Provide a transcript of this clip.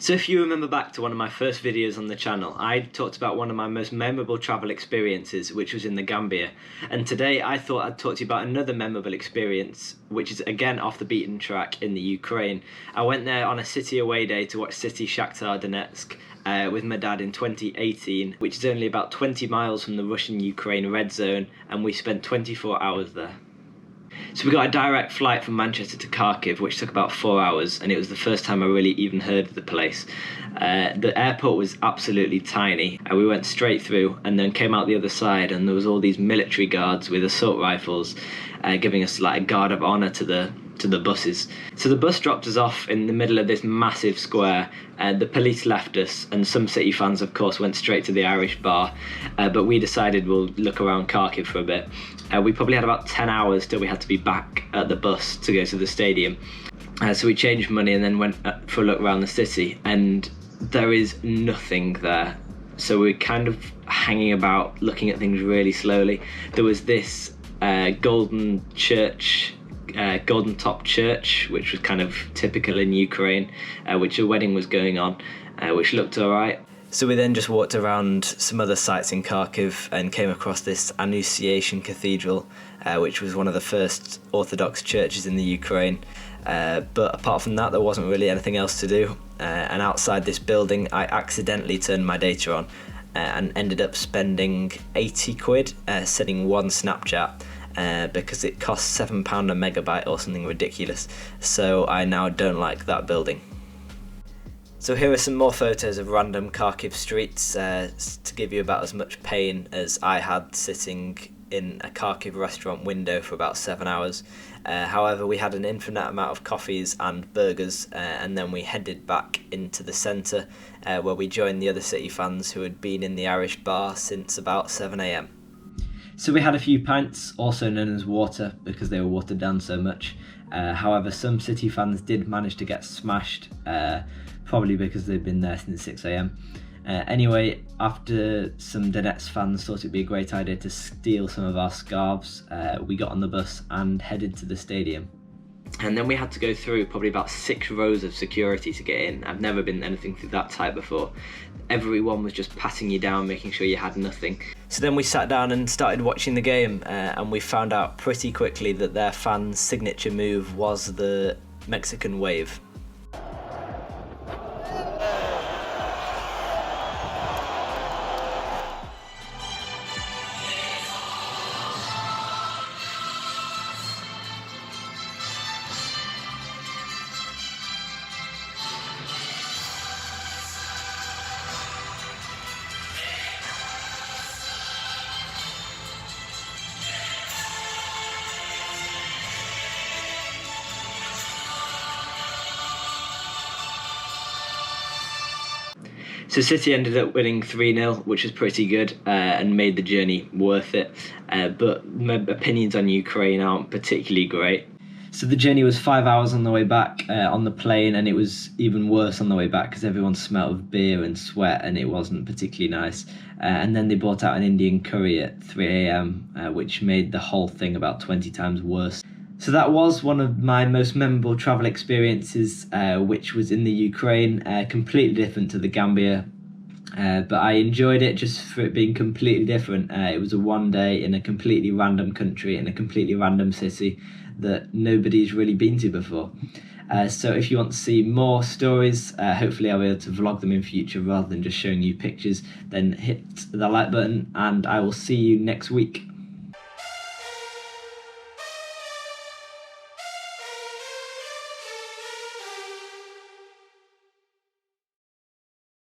So if you remember back to one of my first videos on the channel, I talked about one of my most memorable travel experiences, which was in the Gambia. And today I thought I'd talk to you about another memorable experience, which is again off the beaten track in the Ukraine. I went there on a City away day to watch City Shakhtar Donetsk with my dad in 2018, which is only about 20 miles from the Russian-Ukraine red zone, and we spent 24 hours there. So we got a direct flight from Manchester to Kharkiv, which took about 4 hours, and it was the first time I really even heard of the place. The airport was absolutely tiny. We went straight through and then came out the other side, and there was all these military guards with assault rifles giving us like a guard of honour to the buses. So the bus dropped us off in the middle of this massive square. The police left us, and some City fans of course went straight to the Irish bar, but we decided we'll look around Kharkiv for a bit. We probably had about 10 hours till we had to be back at the bus to go to the stadium. So we changed money and then went for a look around the city, and there is nothing there. So we're kind of hanging about, looking at things really slowly. There was this golden top church, which was kind of typical in Ukraine, which a wedding was going on, which looked alright. So we then just walked around some other sites in Kharkiv and came across this Annunciation Cathedral, which was one of the first Orthodox churches in the Ukraine. But apart from that, there wasn't really anything else to do. And outside this building, I accidentally turned my data on and ended up spending 80 quid sending one Snapchat. Because it costs £7 a megabyte or something ridiculous. So I now don't like that building. So here are some more photos of random Kharkiv streets to give you about as much pain as I had sitting in a Kharkiv restaurant window for about 7 hours. However, we had an infinite amount of coffees and burgers, and then we headed back into the centre where we joined the other City fans who had been in the Irish bar since about 7 a.m. So we had a few pints, also known as water, because they were watered down so much. However, some City fans did manage to get smashed, probably because they'd been there since 6 a.m. Anyway, after some Donetsk fans thought it'd be a great idea to steal some of our scarves, we got on the bus and headed to the stadium. And then we had to go through probably about 6 rows of security to get in. I've never been anything through that tight before. Everyone was just patting you down, making sure you had nothing. So then we sat down and started watching the game, and we found out pretty quickly that their fans' signature move was the Mexican wave. So City ended up winning 3-0, which was pretty good and made the journey worth it. But my opinions on Ukraine aren't particularly great. So the journey was 5 hours on the way back on the plane, and it was even worse on the way back because everyone smelled of beer and sweat, and it wasn't particularly nice. And then they brought out an Indian curry at 3 a.m, which made the whole thing about 20 times worse. So that was one of my most memorable travel experiences, which was in the Ukraine, completely different to the Gambia. But I enjoyed it just for it being completely different. It was a one day in a completely random country, in a completely random city that nobody's really been to before. So if you want to see more stories, hopefully I'll be able to vlog them in future rather than just showing you pictures, then hit the like button, and I will see you next week.